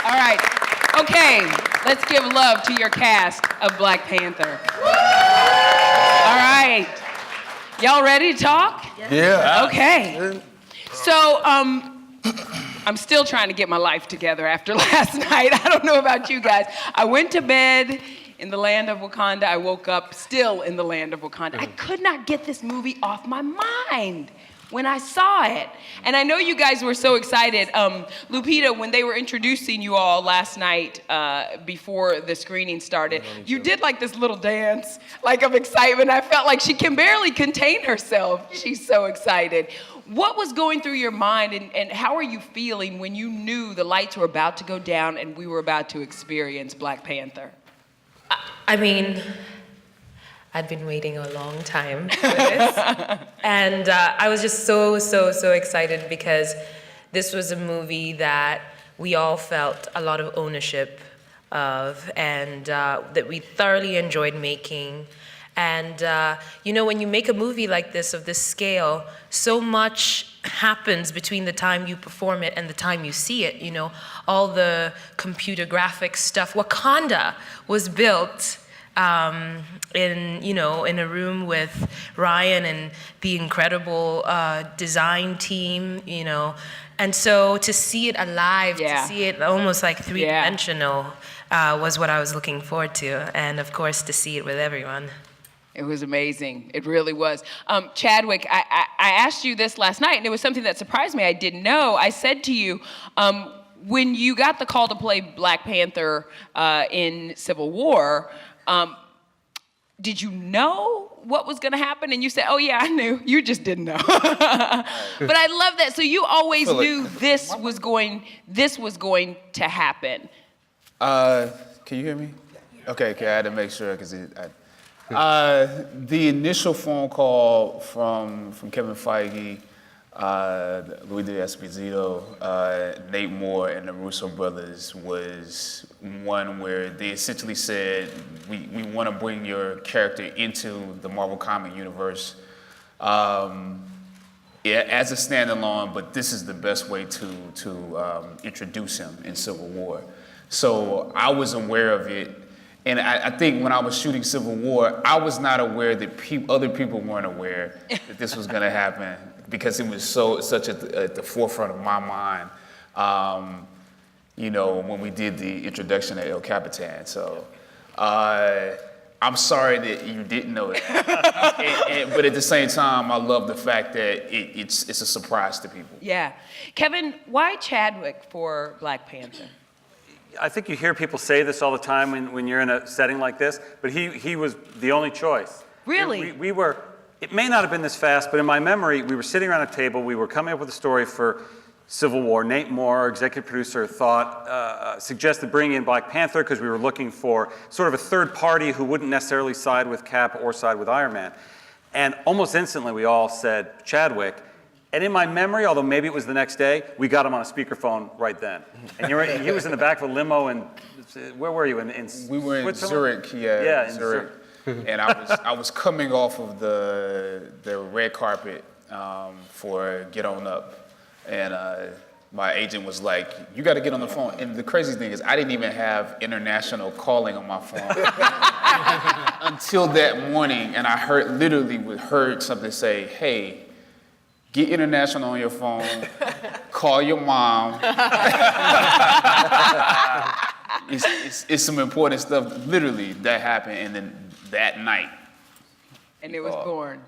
All right. Okay, let's give love to your cast of Black Panther. All right. Y'all ready to talk? Yeah. Okay. So, I'm still trying to get my life together after last night. I don't know about you guys. I went to bed in the land of Wakanda. I woke up still in the land of Wakanda. I could not get this movie off my mind when I saw it. And I know you guys were so excited. Lupita, when they were introducing you all last night before the screening started, you did like this little dance, like of excitement. I felt like she can barely contain herself. She's so excited. What was going through your mind and how are you feeling when you knew the lights were about to go down and we were about to experience Black Panther? I mean, I'd been waiting a long time for this. And I was just so excited because this was a movie that we all felt a lot of ownership of and that we thoroughly enjoyed making. And you know, when you make a movie like this, of this scale, so much happens between the time you perform it and the time you see it, you know, all the computer graphics stuff. Wakanda was built in a room with Ryan and the incredible design team, you know. And so to see it alive, to see it almost like three-dimensional was what I was looking forward to. And of course, to see it with everyone. It was amazing. It really was. Chadwick, I asked you this last night, and it was something that surprised me. I didn't know. I said to you, when you got the call to play Black Panther in Civil War, did you know what was going to happen? And you said, oh, yeah, I knew. You just didn't know. But I love that. So you always knew this was going to happen. Can you hear me? Okay, I had to make sure because the initial phone call from Kevin Feige, Louis D'Esposito, Nate Moore, and the Russo brothers was one where they essentially said, we want to bring your character into the Marvel comic universe as a standalone, but this is the best way to introduce him in Civil War. So I was aware of it. And I think when I was shooting Civil War, I was not aware that other people weren't aware that this was going to happen because it was such at the forefront of my mind, you know, when we did the introduction of El Capitan. So I'm sorry that you didn't know it. But at the same time, I love the fact that it's a surprise to people. Yeah. Kevin, why Chadwick for Black Panther? I think you hear people say this all the time when you're in a setting like this, but he was the only choice. Really? We were, it may not have been this fast, but in my memory, we were sitting around a table, we were coming up with a story for Civil War. Nate Moore, our executive producer, suggested bringing in Black Panther because we were looking for sort of a third party who wouldn't necessarily side with Cap or side with Iron Man. And almost instantly, we all said Chadwick. And in my memory, although maybe it was the next day, we got him on a speakerphone right then. And he was in the back of a limo, and where were you? We were in Zurich, in Zurich. And I was coming off of the red carpet for Get On Up, and my agent was like, "You got to get on the phone." And the crazy thing is, I didn't even have international calling on my phone until that morning, and I heard something say, "Hey, get international on your phone, call your mom." It's some important stuff, literally, that happened, and then that night. And it was born.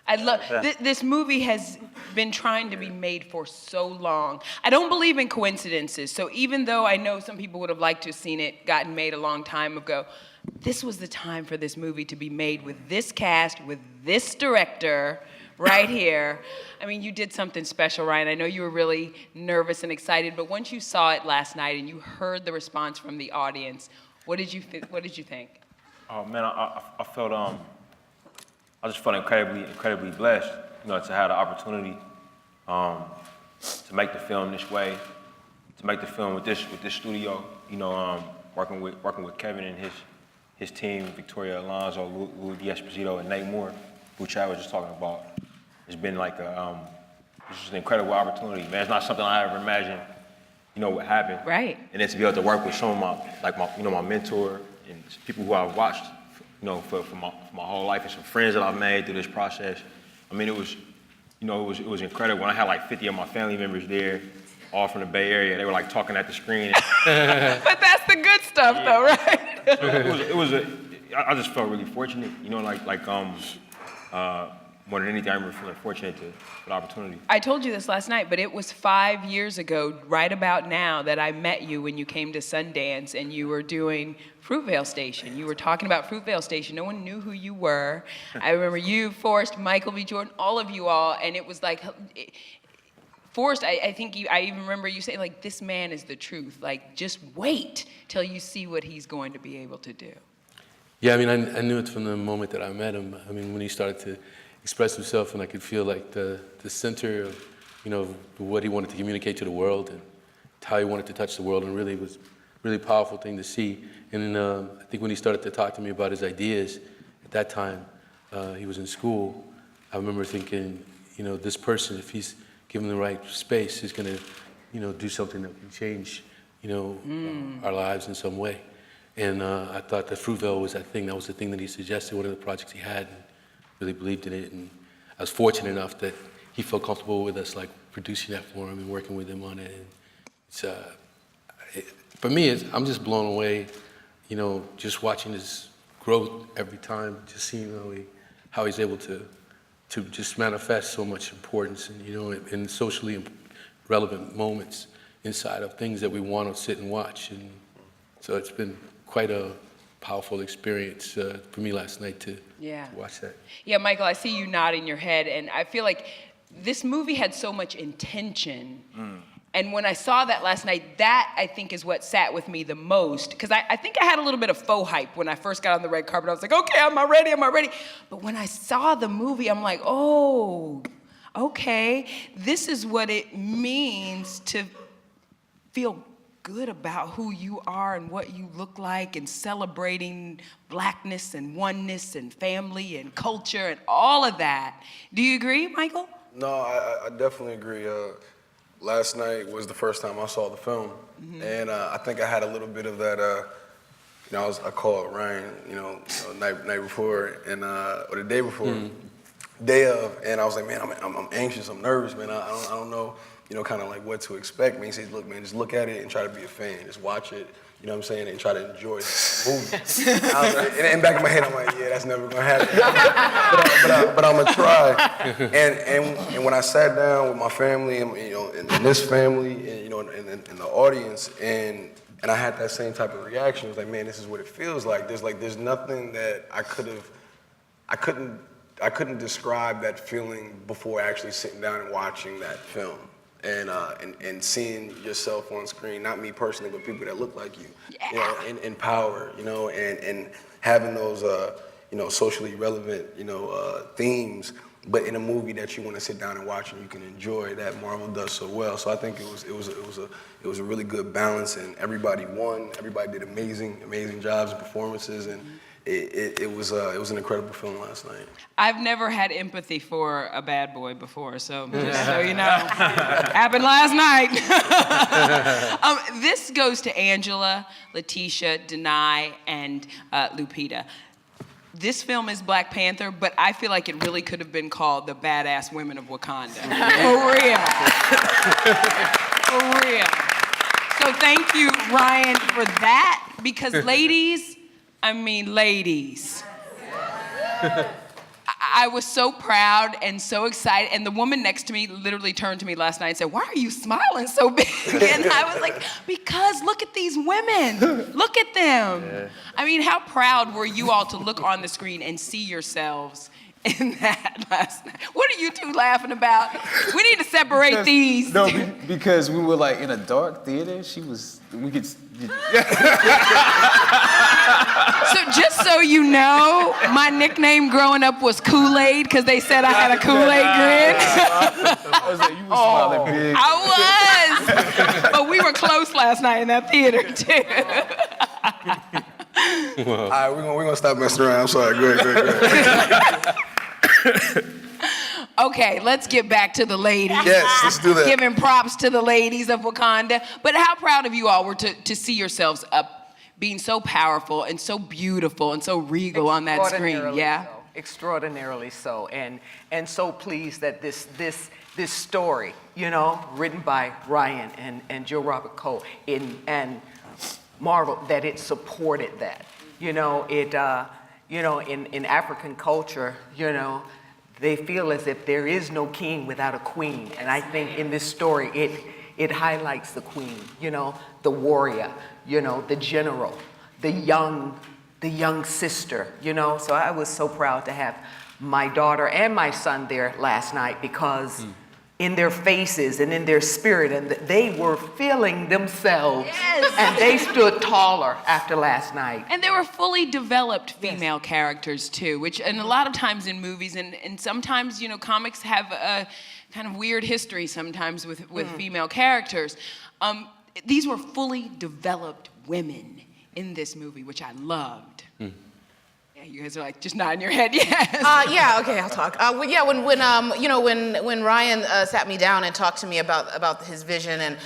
I love, this movie has been trying to be made for so long. I don't believe in coincidences, so even though I know some people would have liked to have seen it gotten made a long time ago, this was the time for this movie to be made with this cast, with this director, right here. I mean, you did something special, Ryan. I know you were really nervous and excited, but once you saw it last night and you heard the response from the audience, what did you think? Oh man, I felt I just felt incredibly blessed, you know, to have the opportunity to make the film this way, to make the film with this studio, you know, working with Kevin and his team, Victoria Alonso, Louis D'Esposito, and Nate Moore, who Chad was just talking about. It's been like it's just an incredible opportunity, man. It's not something I ever imagined what happened. Right. And then to be able to work with some of my mentor and people who I've watched, for my whole life, and some friends that I've made through this process. I mean, it was incredible. When I had like 50 of my family members there, all from the Bay Area, they were like talking at the screen. But that's the good stuff, though, right? I just felt really fortunate, more than anything, I remember feeling fortunate for the opportunity. I told you this last night, but it was 5 years ago, right about now, that I met you when you came to Sundance and you were doing Fruitvale Station. You were talking about Fruitvale Station. No one knew who you were. I remember you, Forrest, Michael B. Jordan, all of you all, and it was like, Forrest, I think I even remember you saying, like, this man is the truth. Like, just wait till you see what he's going to be able to do. Yeah, I mean, I knew it from the moment that I met him. I mean, when he started to express himself, and I could feel like the center of, what he wanted to communicate to the world and how he wanted to touch the world, and really was really powerful thing to see. And I think when he started to talk to me about his ideas, at that time, he was in school, I remember thinking, this person, if he's given the right space, he's gonna, do something that can change, our lives in some way. And I thought that Fruitvale was that thing. That was the thing that he suggested, one of the projects he had, and really believed in it. And I was fortunate enough that he felt comfortable with us, like producing that for him and working with him on it. And it's, for me, I'm just blown away, just watching his growth every time, just seeing how he's able to just manifest so much importance and, in socially relevant moments inside of things that we want to sit and watch. And so it's been quite a powerful experience for me last night to watch that. Yeah, Michael, I see you nodding your head, and I feel like this movie had so much intention. And when I saw that last night, that I think is what sat with me the most. Because I think I had a little bit of faux hype when I first got on the red carpet. I was like, okay, am I ready? But when I saw the movie, I'm like, oh, okay, this is what it means to feel good about who you are and what you look like, and celebrating blackness and oneness and family and culture and all of that. Do you agree, Michael? No, I definitely agree. Last night was the first time I saw the film, and I think I had a little bit of that. I called Ryan, night before, and or the day before, day of, and I was like, man, I'm anxious, I'm nervous, man. I don't know, kind of like what to expect. Man, he says, look, man, just look at it and try to be a fan, just watch it. You know what I'm saying? And try to enjoy the movie. And back in my head, I'm like, yeah, that's never gonna happen. but I'm gonna try. And when I sat down with my family, and this family, and and the audience, and I had that same type of reaction. It was like, man, this is what it feels like. There's nothing that I couldn't describe that feeling before actually sitting down and watching that film. And seeing yourself on screen, not me personally, but people that look like you, in power, and having those, socially relevant, themes, but in a movie that you want to sit down and watch and you can enjoy, that Marvel does so well. So I think it was a really good balance, and everybody won. Everybody did amazing jobs and performances, and it was an incredible film last night. I've never had empathy for a bad boy before, so just so you know, happened last night. This goes to Angela, Letitia, Danai, and Lupita. This film is Black Panther, but I feel like it really could have been called The Badass Women of Wakanda. For real. For real. So thank you, Ryan, for that, because ladies, I was so proud and so excited, and the woman next to me literally turned to me last night and said, why are you smiling so big? And I was like, because look at these women. Look at them. Yeah. I mean, how proud were you all to look on the screen and see yourselves in that last night? What are you two laughing about? We need to separate these. No, because we were like in a dark theater. We could. So just so you know, my nickname growing up was Kool-Aid because they said I had a Kool-Aid grin. I was like, you were smiling big. I was. But we were close last night in that theater too. All right, we're gonna stop messing around. I'm sorry. Go ahead. Okay, let's get back to the ladies. Yes, let's do that. Giving props to the ladies of Wakanda. But how proud of you all were to see yourselves up, being so powerful and so beautiful and so regal on that screen. Yeah. Extraordinarily so, and so pleased that this story, you know, written by Ryan and Joe Robert Cole and Marvel, that it supported that. You know, it in African culture, you know, they feel as if there is no king without a queen, and I think in this story it highlights the queen, you know, the warrior, you know, the general, the young sister, you know. So I was so proud to have my daughter and my son there last night, because in their faces and in their spirit, and they were feeling themselves. Yes. And they stood taller after last night. And there were fully developed female characters too, which, and a lot of times in movies, and sometimes, you know, comics have a kind of weird history sometimes with female characters. These were fully developed women in this movie, which I loved. Yeah, you guys are like just nodding your head, yes. Yeah, okay, I'll talk. When Ryan sat me down and talked to me about his vision and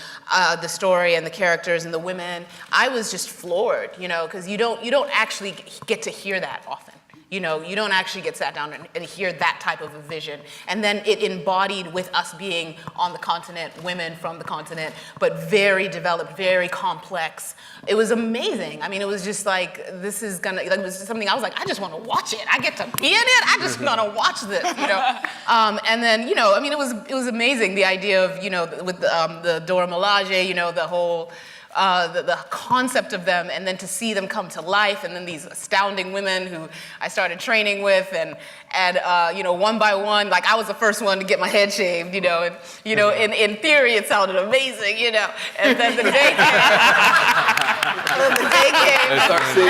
the story and the characters and the women, I was just floored, you know, because you don't actually get to hear that often. You know, you don't actually get sat down and hear that type of a vision. And then it embodied with us being on the continent, women from the continent, but very developed, very complex. It was amazing. I mean, it was just like, this is gonna, like, it was something I was like, I just want to watch it. I get to be in it. I just want to watch this, you know. And then, you know, I mean, it was amazing, the idea of, you know, with the Dora Milaje, you know, the whole, the concept of them, and then to see them come to life, and then these astounding women who I started training with, and you know, one by one, like I was the first one to get my head shaved, you know, and you know, in theory it sounded amazing, you know, and then the day came, exactly,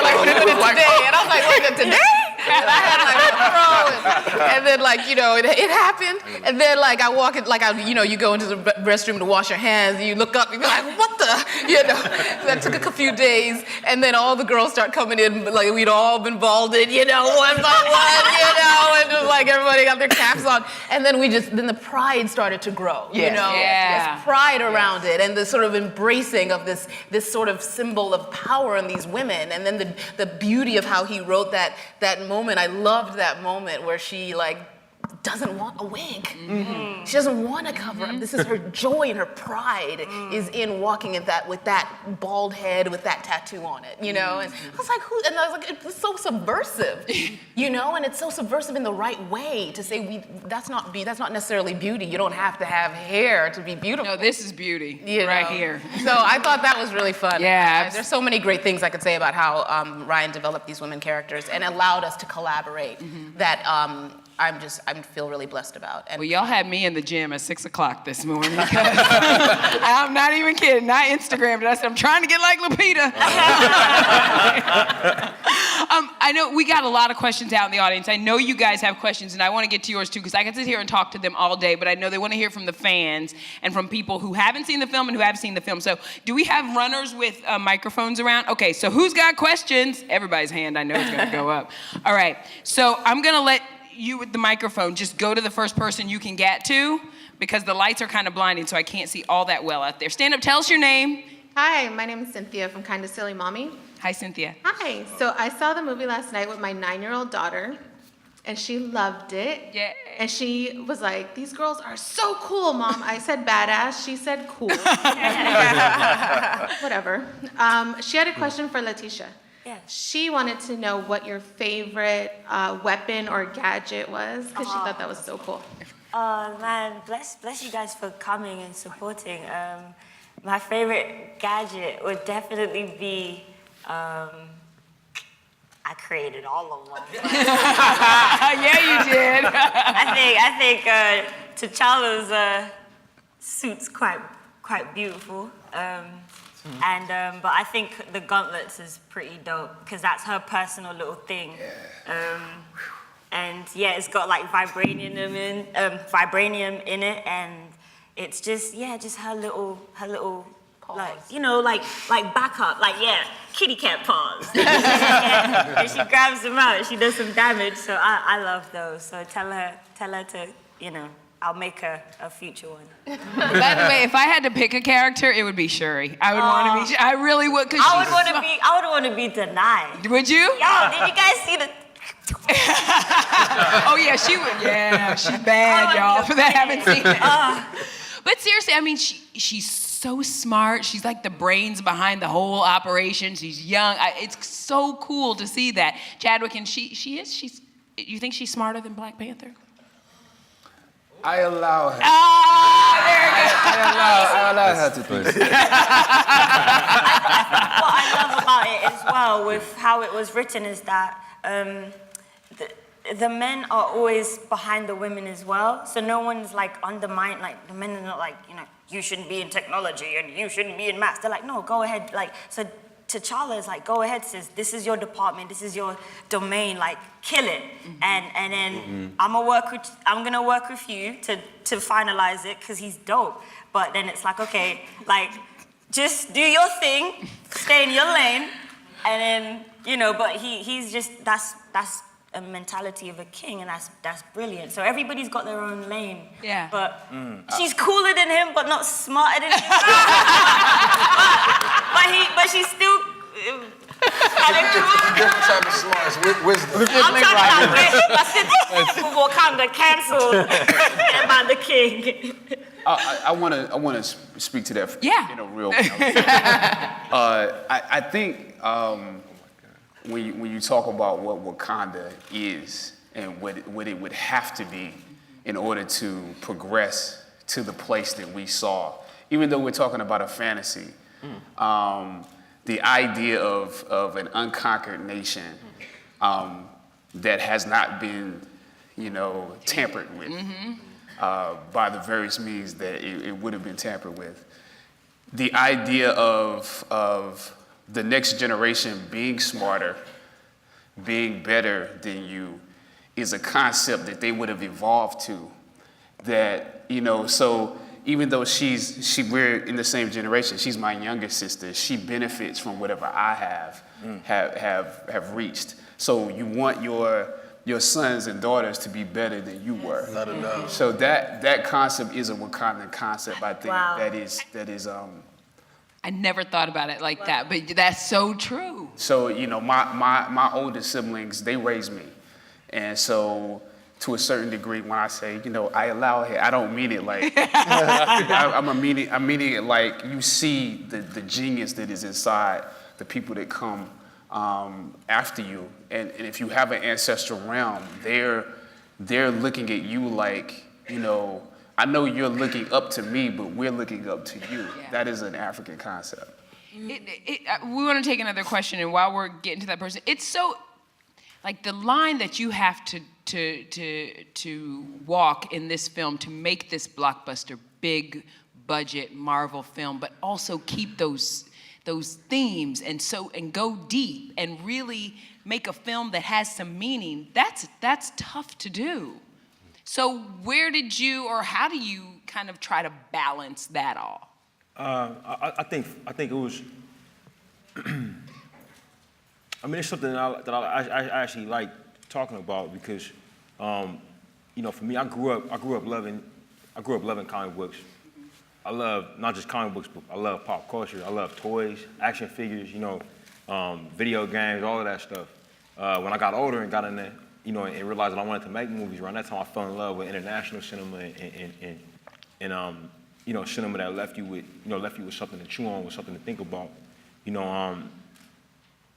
like we're doing it today, and I was like, wait, today? And I had my pro, and then like, you know, it happened, and then like I walk in, like you know, you go into the restroom to wash your hands, and you look up, and you're like, what the, you know? So that took a few days, and then all the girls start coming in, like we'd all been balded, you know, one by one, you know, and just like everybody got their caps on, and then then the pride started to grow, you know, this pride around it, and the sort of embracing of this sort of symbol of power in these women, and then the beauty of how he wrote that moment. I loved that moment where she like doesn't want a wig. Mm-hmm. She doesn't want to cover up. This is her joy and her pride is in walking with that bald head with that tattoo on it, you know? And I was like, and I was like, it's so subversive, you know? And it's so subversive in the right way to say that's not necessarily beauty. You don't have to have hair to be beautiful. No, this is beauty, right here. So I thought that was really fun. Yeah. There's so many great things I could say about how Ryan developed these women characters and allowed us to collaborate that I feel really blessed about. And well, y'all had me in the gym at 6 o'clock this morning. I'm not even kidding. Not Instagrammed it. I said, I'm trying to get like Lupita. I know we got a lot of questions out in the audience. I know you guys have questions, and I want to get to yours too, because I can sit here and talk to them all day, but I know they want to hear from the fans and from people who haven't seen the film and who have seen the film. So do we have runners with microphones around? Okay, so who's got questions? Everybody's hand, I know, is going to go up. All right, so I'm going to let you with the microphone just go to the first person you can get to, because the lights are kind of blinding, so I can't see all that well out there. Stand up, tell us your name. Hi, my name is Cynthia from Kinda Silly Mommy. Hi, Cynthia. Hi, so I saw the movie last night with my 9-year-old daughter, and she loved it. Yeah. And she was like, these girls are so cool, Mom. I said badass, she said cool. Whatever. She had a question for Letitia. Yes. She wanted to know what your favorite weapon or gadget was, because she thought that was so cool. Man, bless you guys for coming and supporting. My favorite gadget would definitely be, I created all of them. Yeah, you did. I think T'Challa's suit's quite beautiful. But I think the gauntlets is pretty dope, because that's her personal little thing. And yeah, it's got like vibranium in it, and it's just her little like, you know, like back up, like, yeah, kitty cat paws. And she grabs them out and she does some damage. So I love those. So tell her to, you know, I'll make a future one. By the way, if I had to pick a character, it would be Shuri. I would want to be. I really would. I would want to be Danai. Would you? Yo, did you guys see the? Oh yeah, she would. Yeah, she's bad, y'all. For that, haven't seen it. But seriously, I mean, she's so smart. She's like the brains behind the whole operation. She's young. It's so cool to see that. Chadwick, and she's. You think she's smarter than Black Panther? I allow her. There you go. I allow her to think. What I love about it as well, with how it was written, is that the men are always behind the women as well. So no one's like undermined. Like the men are not like, you know, you shouldn't be in technology and you shouldn't be in maths. They're like, no, go ahead. Like, so T'Challa is like, go ahead, sis. This is your department. This is your domain. Like, kill it. And then I'm gonna work with you to finalize it because he's dope. But then it's like, okay, like, just do your thing, stay in your lane, and then, you know. But he's just that's a mentality of a king, and that's brilliant. So everybody's got their own lane. Yeah. But she's cooler than him, but not smarter than him. but she's still kind of cool. Different type of smarts, wisdom. I'm talking about this. Wakanda canceled about the king. I want to speak to that. Yeah. You know, real. I think when you talk about what Wakanda is and what it would have to be in order to progress to the place that we saw, even though we're talking about a fantasy, the idea of an unconquered nation that has not been, you know, tampered with by the various means that it would have been tampered with. The idea of the next generation being smarter, being better than you, is a concept that they would have evolved to. That, you know, so even though we're in the same generation, she's my younger sister, she benefits from whatever I have reached. So you want your sons and daughters to be better than you were. Not enough. So that concept is a Wakandan concept, I think. Wow. that is I never thought about it like that, but that's so true. So, you know, my older siblings, they raised me. And so to a certain degree, when I say, you know, I allow it, I don't mean it like, I'm meaning it like you see the genius that is inside the people that come after you. And if you have an ancestral realm, they're looking at you like, you know, I know you're looking up to me, but we're looking up to you. Yeah. That is an African concept. We want to take another question, and while we're getting to that person, it's so, like the line that you have to walk in this film to make this blockbuster, big budget Marvel film, but also keep those themes and go deep and really make a film that has some meaning. That's tough to do. So where did you, or how do you kind of try to balance that all? I think it was. I mean, it's something that I actually like talking about because, you know, for me, I grew up loving comic books. I love not just comic books, but I love pop culture. I love toys, action figures, you know, video games, all of that stuff. When I got older and got in there, you know, and realized that I wanted to make movies, around that time I fell in love with international cinema and you know, cinema that left you with something to chew on, with something to think about, you know.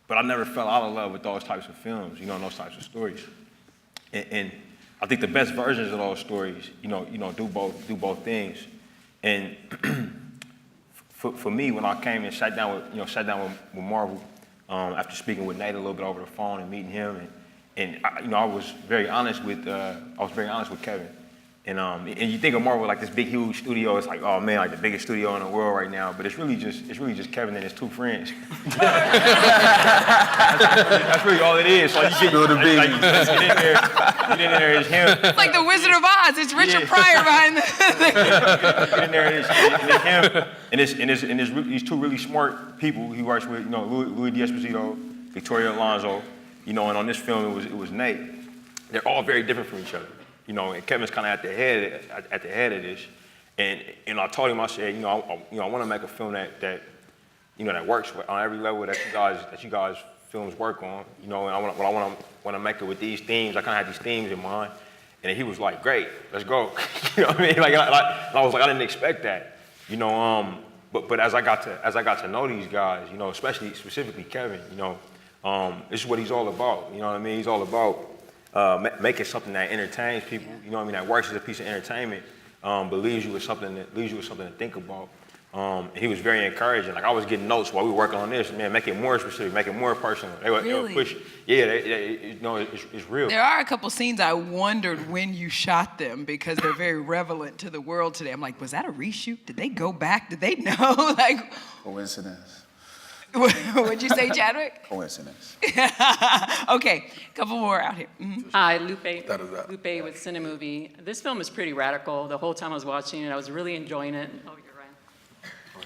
But I never fell out of love with those types of films, you know, and those types of stories. And I think the best versions of those stories, you know, do both things. And for me, when I came and sat down with Marvel, after speaking with Nate a little bit over the phone and meeting him, and I was very honest with Kevin, And you think of Marvel like this big, huge studio. It's like, oh man, like the biggest studio in the world right now. But it's really just Kevin and his two friends. that's really all it is. So you get in there, it's him. It's like the Wizard of Oz. It's Richard Pryor behind the thing. Get in there, and it's him, and it's these two really smart people he works with. You know, Louis D'Esposito, Victoria Alonso. You know, and on this film it was Nate. They're all very different from each other. You know, and Kevin's kind of at the head of this, and I told him, I said, I want to make a film that works on every level that you guys films work on. You know, and I want to make it with these themes. I kind of had these themes in mind, and he was like, "Great, let's go." You know what I mean? Like, I was like, I didn't expect that. You know, but as I got to know these guys, you know, specifically Kevin, you know, this is what he's all about. You know what I mean? He's all about making something that entertains people, you know what I mean, that works as a piece of entertainment, but leaves you with something to think about. And he was very encouraging. Like, I was getting notes while we were working on this, man, make it more specific, make it more personal. They would push, it's real. There are a couple scenes I wondered when you shot them because they're very relevant to the world today. I'm like, was that a reshoot? Did they go back? Did they know? Like, Coincidence. What'd you say, Chadwick? Coincidence. Okay, a couple more out here. Mm-hmm. Hi, Lupe. That is that. Lupe with Cinemovie. This film is pretty radical. The whole time I was watching it, I was really enjoying it. Oh, you're Ryan.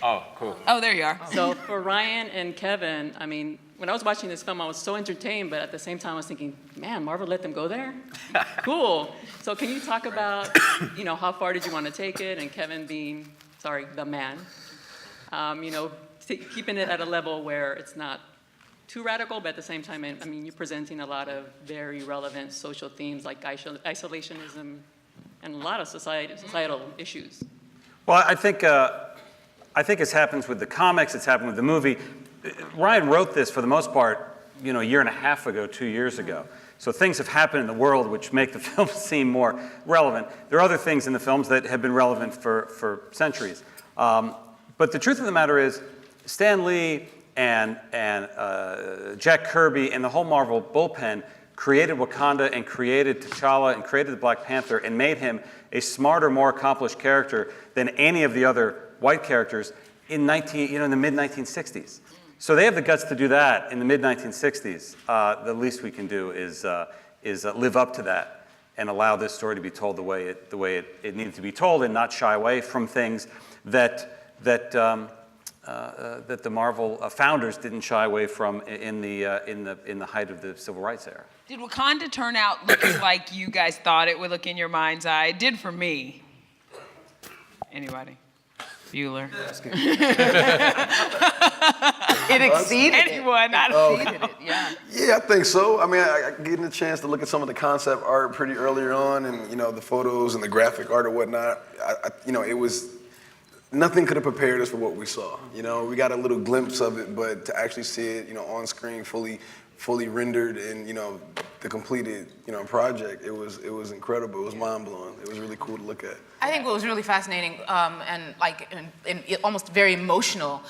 Oh, cool. Oh, there you are. So for Ryan and Kevin, I mean, when I was watching this film, I was so entertained, but at the same time, I was thinking, man, Marvel let them go there? Cool. So can you talk about, how far did you want to take it? And Kevin being, the man, keeping it at a level where it's not too radical, but at the same time, I mean, you're presenting a lot of very relevant social themes like isolationism and a lot of societal issues. Well, I think as happens with the comics, it's happened with the movie. Ryan wrote this for the most part, a year and a half ago, 2 years ago. So things have happened in the world which make the film seem more relevant. There are other things in the films that have been relevant for centuries. But the truth of the matter is, Stan Lee and Jack Kirby and the whole Marvel bullpen created Wakanda and created T'Challa and created the Black Panther and made him a smarter, more accomplished character than any of the other white characters in the mid-1960s. So they have the guts to do that in the mid-1960s. The least we can do is live up to that and allow this story to be told the way it needed to be told, and not shy away from things that the Marvel founders didn't shy away from in the height of the civil rights era. Did Wakanda turn out looking like you guys thought it would look in your mind's eye? It did for me. Anybody? Bueller. It exceeded anyone. It exceeded it, yeah. Yeah, I think so. I mean, I getting a chance to look at some of the concept art pretty earlier on, and the photos and the graphic art or whatnot. It was. Nothing could have prepared us for what we saw. We got a little glimpse of it, but to actually see it, on screen, fully rendered, and the completed, project, it was incredible. It was mind blowing. It was really cool to look at. I think what was really fascinating and almost very emotional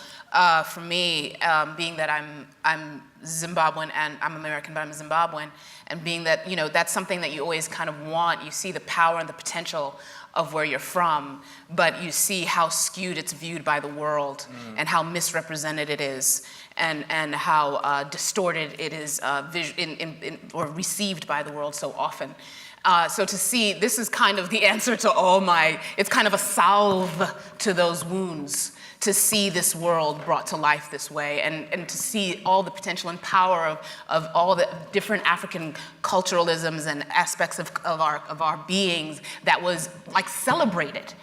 for me, being that I'm Zimbabwean and I'm American, but I'm Zimbabwean, and being that that's something that you always kind of want. You see the power and the potential of where you're from, but you see how skewed it's viewed by the world and how misrepresented it is, and how distorted it is or received by the world so often. So to see, this is kind of the answer to it's kind of a salve to those wounds, to see this world brought to life this way, and to see all the potential and power of all the different African culturalisms and aspects of our beings that was celebrated.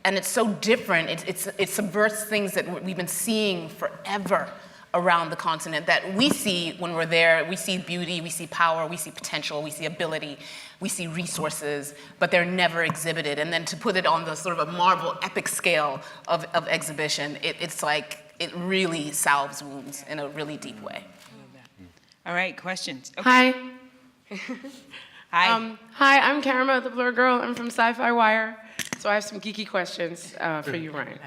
And it's so different, it subverts things that we've been seeing forever around the continent, that we see when we're there. We see beauty, we see power, we see potential, we see ability, we see resources, but they're never exhibited. And then to put it on the sort of a Marvel epic scale of exhibition, it's like it really salves wounds in a really deep way. All right, questions. Okay. Hi. Hi. Hi, I'm Karama, the Blur Girl. I'm from Sci-Fi Wire. So I have some geeky questions for you, Ryan.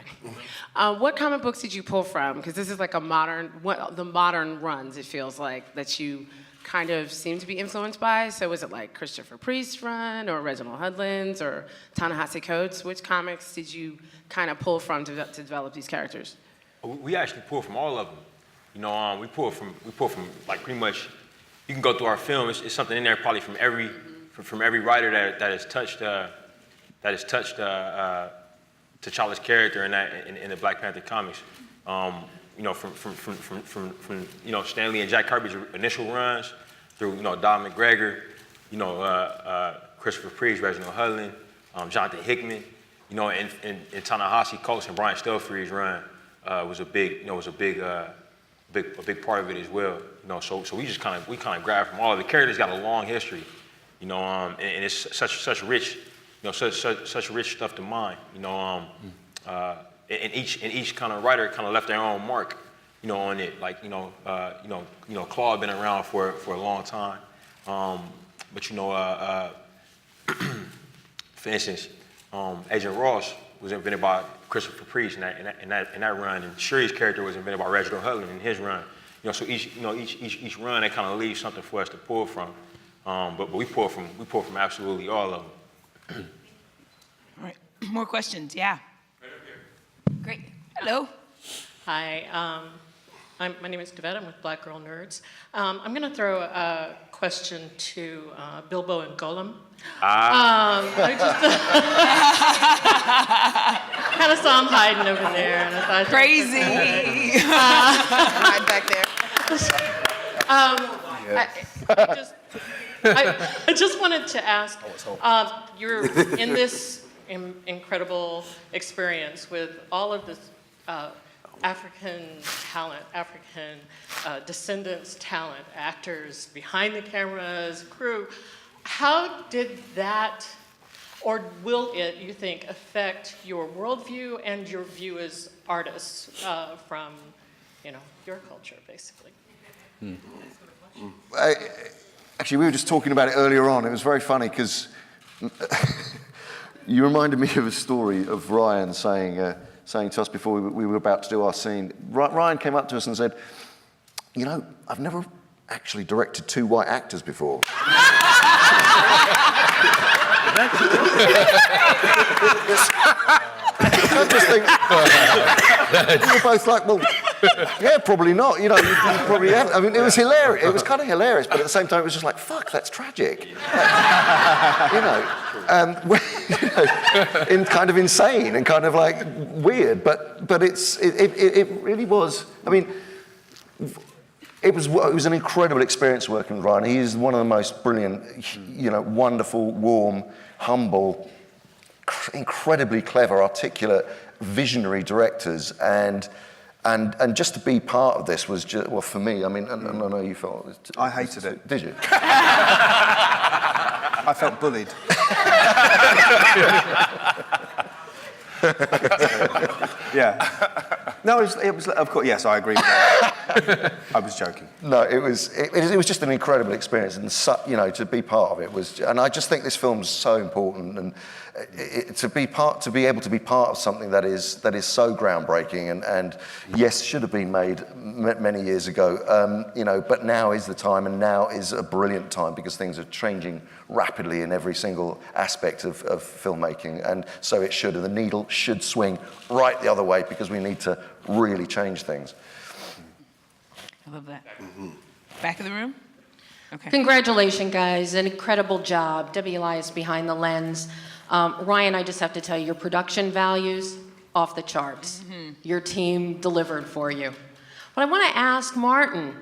What comic books did you pull from? Because this is like the modern runs, it feels like, that you kind of seem to be influenced by? So was it like Christopher Priest's run or Reginald Hudlin's or Ta-Nehisi Coates? Which comics did you kind of pull from to develop these characters? We actually pull from all of them. You know, we pull from like pretty much. You can go through our film. It's something in there probably from every writer that has touched T'Challa's character in the Black Panther comics. You know, from you know, Stan Lee and Jack Kirby's initial runs through, you know, Don McGregor, you know, Christopher Priest, Reginald Hudlin, Jonathan Hickman, you know, and Ta-Nehisi Coates and Brian Stelfree's run was a big part of it as well. You know, so we kind of grab from all of the characters. Got a long history, you know, and it's such rich, you know, such rich stuff to mine, you know. And each kind of writer kind of left their own mark, you know, on it. Like, you know, Klaue been around for a long time, but you know, for instance, Agent Ross was invented by Christopher Priest in that run, and Shuri's character was invented by Reginald Hudlin in his run. You know, so each run, they kind of leave something for us to pull from, but we pull from absolutely all of them. All right, more questions? Yeah. Great. Hello. Hi. My name is Devette. I'm with Black Girl Nerds. I'm going to throw a question to Bilbo and Gollum. I just kind of saw him hiding over there, and I thought crazy. Hide back there. I just wanted to ask. You're in this incredible experience with all of this African talent, African descendants talent, actors behind the cameras, crew. How did that, or will it, you think, affect your worldview and your view as artists from, you know, your culture, basically? Actually, we were just talking about it earlier on. It was very funny because you reminded me of a story of Ryan saying to us before we were about to do our scene. Ryan came up to us and said, you know, I've never actually directed two white actors before. I just think, we were both like, well, yeah, probably not. You know, you probably haven't. I mean, it was hilarious. It was kind of hilarious, but at the same time, it was just like, fuck, that's tragic. You know, in kind of insane and kind of like weird, but it really was. I mean, it was an incredible experience working with Ryan. He is one of the most brilliant, you know, wonderful, warm, humble, incredibly clever, articulate, visionary directors, and just to be part of this was just, well, for me, I mean, and I know you felt... I hated it. Did you? I felt bullied. Yeah. No, it was, of course, yes, I agree with that. I was joking. No, it was just an incredible experience, and you know, to be part of it was, and I just think this film's so important, and to be able to be part of something that is so groundbreaking, and yes, should have been made many years ago, you know, but now is the time, and now is a brilliant time because things are changing rapidly in every single aspect of filmmaking, and so it should, and the needle should swing right the other way because we need to really change things. I love that. Back of the room? Okay. Congratulations, guys. An incredible job. W. Elias behind the lens. Ryan, I just have to tell you, your production values, off the charts. Mm-hmm. Your team delivered for you. But I want to ask Martin,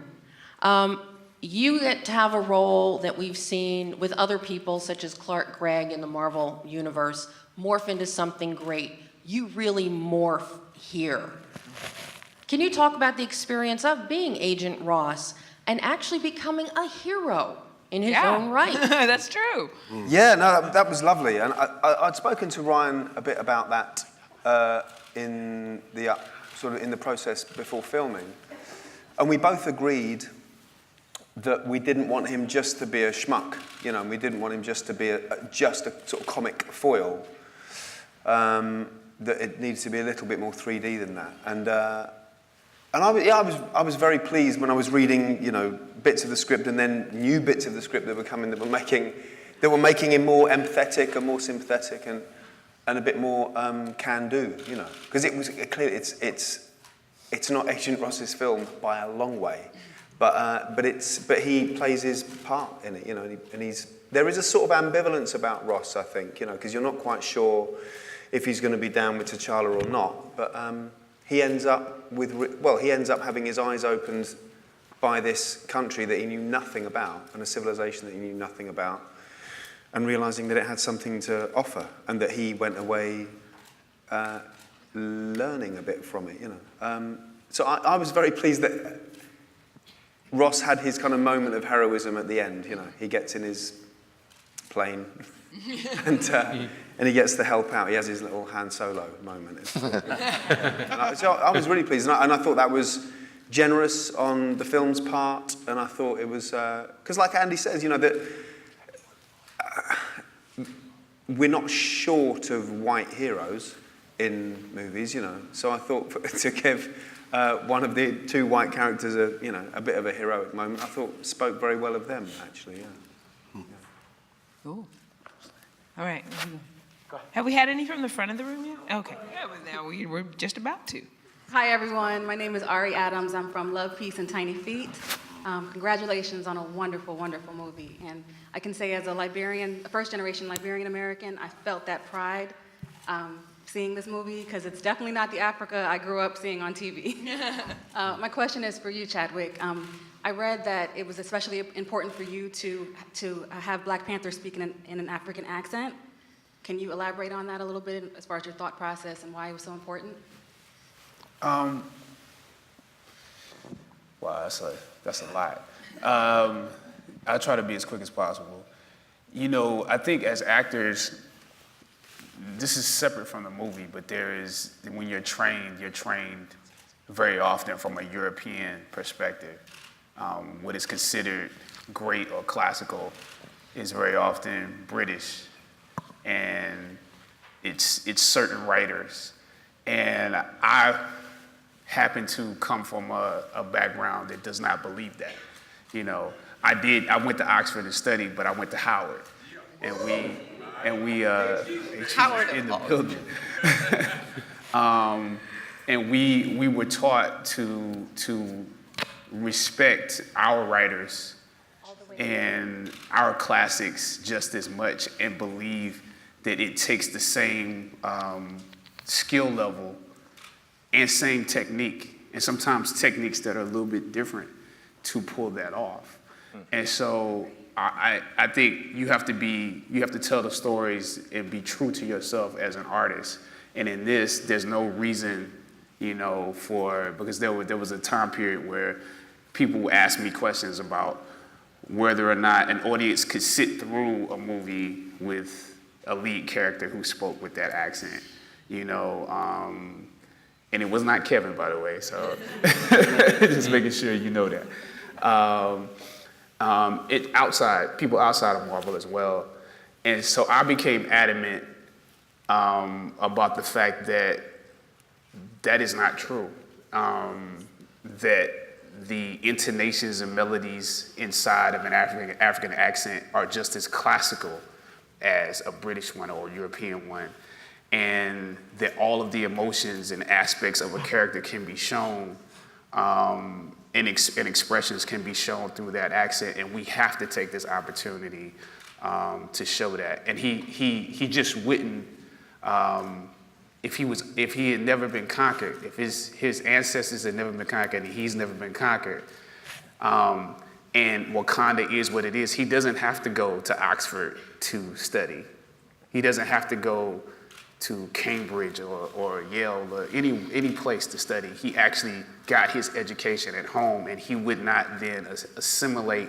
you get to have a role that we've seen with other people, such as Clark Gregg in the Marvel Universe, morph into something great. You really morph here. Can you talk about the experience of being Agent Ross and actually becoming a hero in his own right? That's true. Yeah, no, that was lovely. And I'd spoken to Ryan a bit about that in the process before filming. And we both agreed that we didn't want him just to be a schmuck, you know, and we didn't want him just to be just a sort of comic foil. That it needs to be a little bit more 3D than that. And I was very pleased when I was reading, you know, bits of the script and then new bits of the script that were coming that were making him more empathetic and more sympathetic and a bit more can-do, you know, because it was clear it's not Agent Ross's film by a long way, but he plays his part in it, you know, and there is a sort of ambivalence about Ross, I think, you know, because you're not quite sure if he's going to be down with T'Challa or not, but he ends up having his eyes opened by this country that he knew nothing about and a civilization that he knew nothing about, and realizing that it had something to offer and that he went away learning a bit from it, you know. So I was very pleased that Ross had his kind of moment of heroism at the end, you know. He gets in his plane and he gets to help out. He has his little Han Solo moment. So I was really pleased, and I thought that was generous on the film's part, and I thought it was, because like Andy says, you know, that we're not short of white heroes in movies, you know. So I thought to give one of the two white characters a bit of a heroic moment, I thought spoke very well of them, actually, yeah. Cool. All right. Have we had any from the front of the room yet? Okay. Yeah, but now we're just about to. Hi, everyone. My name is Ari Adams. I'm from Love, Peace, and Tiny Feet. Congratulations on a wonderful, wonderful movie. And I can say as a first-generation Liberian American, I felt that pride seeing this movie, because it's definitely not the Africa I grew up seeing on TV. My question is for you, Chadwick. I read that it was especially important for you to have Black Panther speak in an African accent. Can you elaborate on that a little bit as far as your thought process and why it was so important? Wow, that's a lot. I'll try to be as quick as possible. You know, I think as actors, this is separate from the movie, but when you're trained very often from a European perspective. What is considered great or classical is very often British, and it's certain writers. And I happen to come from a background that does not believe that. You know, I went to Oxford to study, but I went to Howard, and we Howard in the building. And we were taught to respect our writers and our classics just as much, and believe that it takes the same skill level and same technique, and sometimes techniques that are a little bit different, to pull that off. And so I think you have to tell the stories and be true to yourself as an artist. And in this, there's no reason, you know, because there was a time period where people asked me questions about whether or not an audience could sit through a movie with a lead character who spoke with that accent, you know. And it was not Kevin, by the way, so just making sure you know that. People outside of Marvel as well. And so I became adamant about the fact that is not true. That the intonations and melodies inside of an African accent are just as classical as a British one or a European one. And that all of the emotions and aspects of a character can be shown, and expressions can be shown through that accent, and we have to take this opportunity to show that. And he just wouldn't, if he had never been conquered, if his ancestors had never been conquered and he's never been conquered, and Wakanda is what it is, he doesn't have to go to Oxford to study. He doesn't have to go to Cambridge or Yale or any place to study. He actually got his education at home, and he would not then assimilate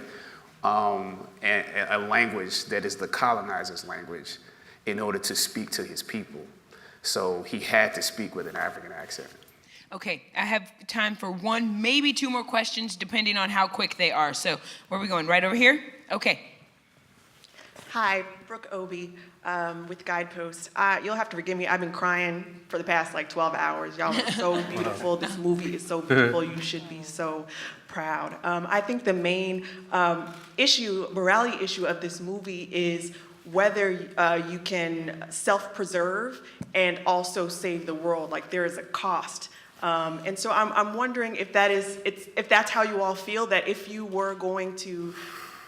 a language that is the colonizer's language in order to speak to his people. So he had to speak with an African accent. Okay, I have time for one, maybe two more questions, depending on how quick they are. So where are we going? Right over here? Okay. Hi, Brooke Obi with Guidepost. You'll have to forgive me. I've been crying for the past like 12 hours. Y'all are so beautiful. This movie is so beautiful. You should be so proud. I think the main morality issue of this movie is whether you can self-preserve and also save the world. Like there is a cost. And so I'm wondering if that's how you all feel, that if you were going to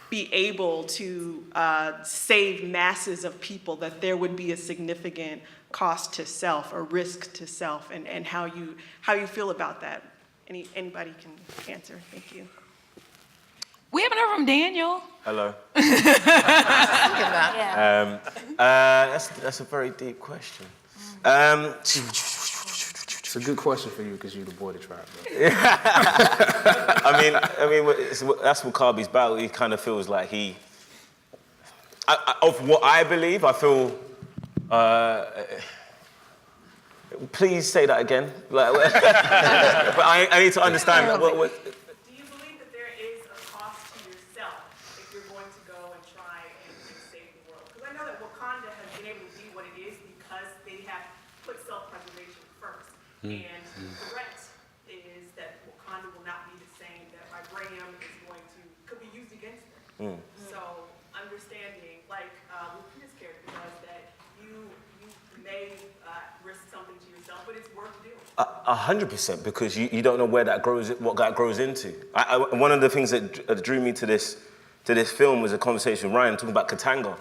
be able to save masses of people, that there would be a significant cost to self or risk to self, and how you feel about that. Anybody can answer. Thank you. We haven't heard from Daniel. Hello. Yeah. That's a very deep question. It's a good question for you because you're the boy of the tribe. I mean, that's Wakabi's battle. He kind of feels like of what I believe, I feel. Please say that again. But I need to understand what. Do you believe that there is a cost to yourself if you're going to go and try and save the world? Because I know that Wakanda has been able to be what it is because they have put self-preservation first. And the threat is that Wakanda will not be the same, that vibranium could be used against them. So understanding, like Lupita's character does, that you may risk something to yourself, but it's worth doing. 100%, because you don't know what that grows into. One of the things that drew me to this film was a conversation with Ryan talking about Katanga,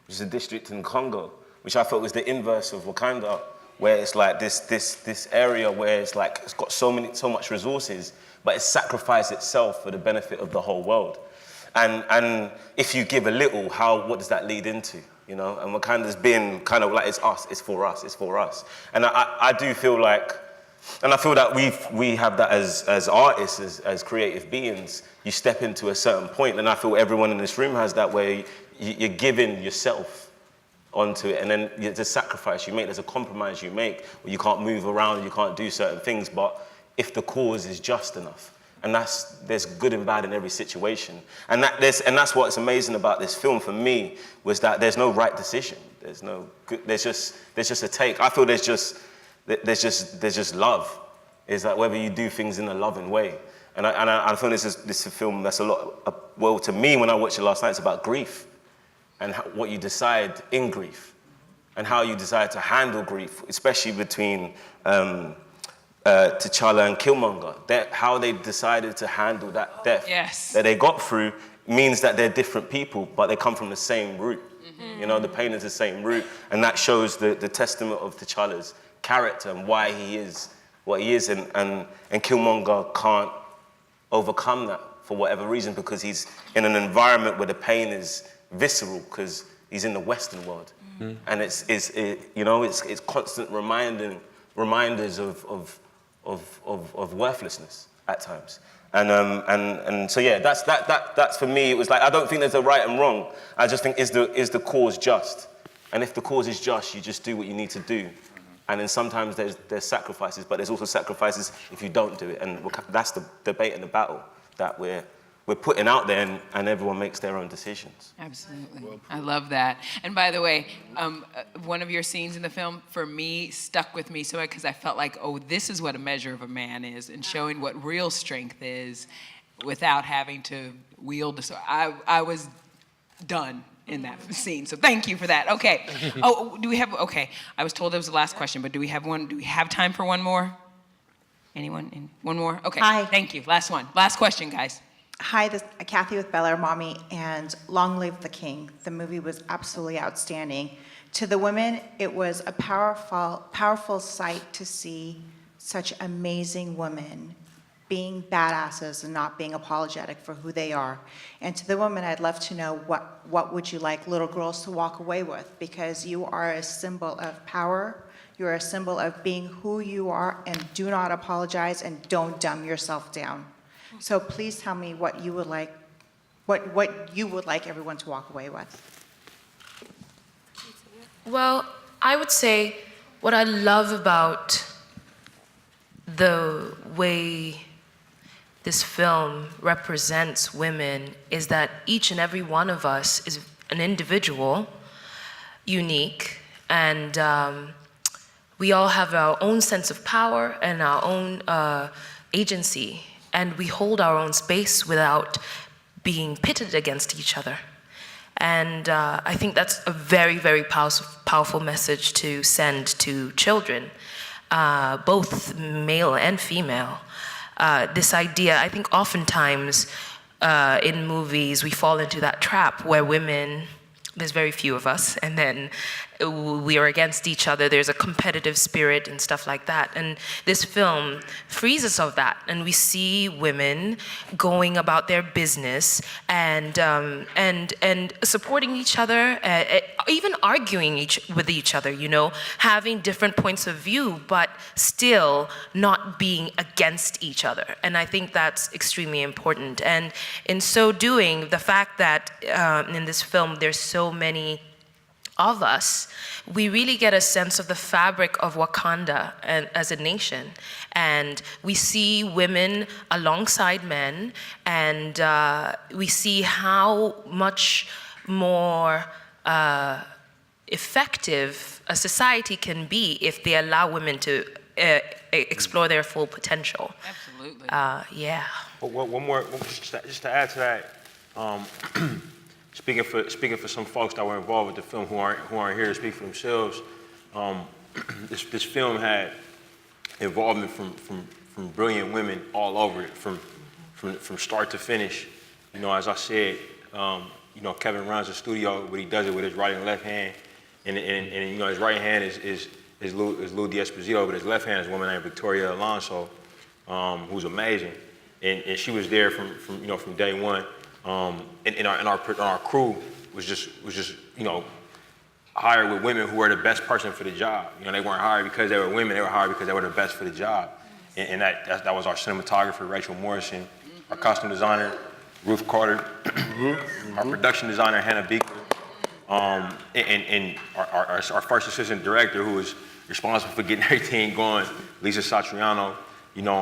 which is a district in Congo, which I felt was the inverse of Wakanda, where it's like this area where it's like it's got so much resources, but it sacrificed itself for the benefit of the whole world. And if you give a little, what does that lead into? You know, and Wakanda's been kind of like, it's us, it's for us, it's for us. And I do feel like, and I feel that we have that as artists, as creative beings. You step into a certain point, and I feel everyone in this room has that, where you're giving yourself onto it, and then there's a sacrifice you make, there's a compromise you make, where you can't move around, you can't do certain things, but if the cause is just enough, and there's good and bad in every situation, and that's what's amazing about this film for me, was that there's no right decision, there's just a take. I feel there's just love. Is that whether you do things in a loving way, and I feel this is a film that's a lot. Well, to me, when I watched it last night, it's about grief. And what you decide in grief, and how you decide to handle grief, especially between T'Challa and Killmonger. How they decided to handle that death that they got through means that they're different people, but they come from the same root. Mm-hmm. You know, the pain is the same root, and that shows the testament of T'Challa's character and why he is what he is, and Killmonger can't overcome that for whatever reason, because he's in an environment where the pain is visceral, because he's in the Western world, and it's constant reminders of worthlessness at times, and so yeah, that's for me. It was like, I don't think there's a right and wrong. I just think is the cause just, and if the cause is just, you just do what you need to do, and then sometimes there's sacrifices, but there's also sacrifices if you don't do it, and that's the debate and the battle that we're putting out there, and everyone makes their own decisions. Absolutely. I love that. And by the way, one of your scenes in the film, for me, stuck with me so much, because I felt like, oh, this is what a measure of a man is, and showing what real strength is without having to wield the sword. I was done in that scene, so thank you for that. Okay. Oh, okay, I was told it was the last question, but do we have time for one more? Anyone? One more? Okay. Hi. Thank you. Last one. Last question, guys. Hi, this is Kathy with Bel Air Mommy, and Long Live the King. The movie was absolutely outstanding. To the women, it was a powerful sight to see such amazing women being badasses and not being apologetic for who they are. And to the women, I'd love to know what would you like little girls to walk away with, because you are a symbol of power. You're a symbol of being who you are, and do not apologize and don't dumb yourself down. So please tell me what you would like, what you would like everyone to walk away with. Well, I would say what I love about the way this film represents women is that each and every one of us is an individual, unique, and we all have our own sense of power and our own agency, and we hold our own space without being pitted against each other. And I think that's a very, very powerful message to send to children, both male and female. This idea, I think oftentimes in movies we fall into that trap where women, there's very few of us, and then we are against each other. There's a competitive spirit and stuff like that. And this film frees us of that. And we see women going about their business and supporting each other, even arguing with each other, you know, having different points of view, but still not being against each other. And I think that's extremely important. And in so doing, the fact that in this film there's so many of us, we really get a sense of the fabric of Wakanda as a nation. And we see women alongside men, and we see how much more effective a society can be if they allow women to explore their full potential. Absolutely. Yeah. One more, just to add to that, speaking for some folks that were involved with the film who aren't here to speak for themselves, this film had involvement from brilliant women all over it, from start to finish. You know, as I said, you know, Kevin runs the studio, but he does it with his right and left hand, and you know, his right hand is Lou D'Esposito, but his left hand is a woman named Victoria Alonso, who's amazing, and she was there from day one. And our crew was just you know, hired with women who were the best person for the job. You know, they weren't hired because they were women; they were hired because they were the best for the job. And that was our cinematographer, Rachel Morrison, our costume designer, Ruth Carter, our production designer, Hannah Beaker, and our first assistant director, who was responsible for getting everything going, Lisa Satriano. You know,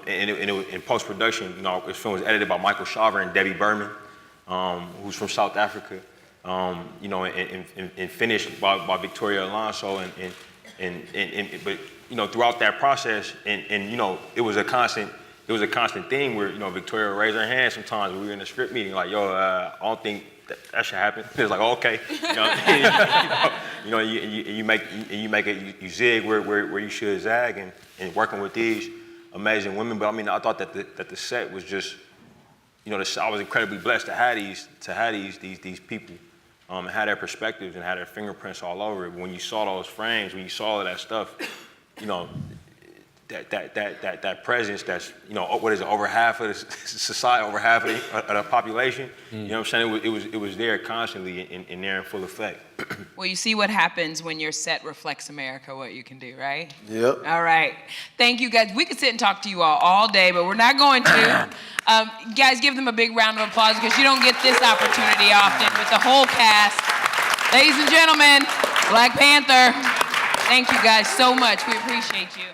and in post-production, you know, this film was edited by Michael Shaver and Debbie Berman, who's from South Africa. You know, and finished by Victoria Alonso, but you know, throughout that process, and you know, it was a constant thing where, you know, Victoria would raise her hand sometimes when we were in a script meeting, like, yo, I don't think that should happen. It was like, oh, okay, you know, you zig where you should zag, and working with these amazing women. But I mean, I thought that the set was just, you know, I was incredibly blessed to have these people, and have their perspectives and have their fingerprints all over it. But when you saw those frames, when you saw all of that stuff, you know, that presence that's, you know, what is it, over half of the society, over half of the population, you know what I'm saying? It was there constantly and there in full effect. Well, you see what happens when your set reflects America, what you can do, right? Yep. All right. Thank you, guys. We could sit and talk to you all day, but we're not going to. Guys, give them a big round of applause, because you don't get this opportunity often with the whole cast. Ladies and gentlemen, Black Panther. Thank you guys so much. We appreciate you.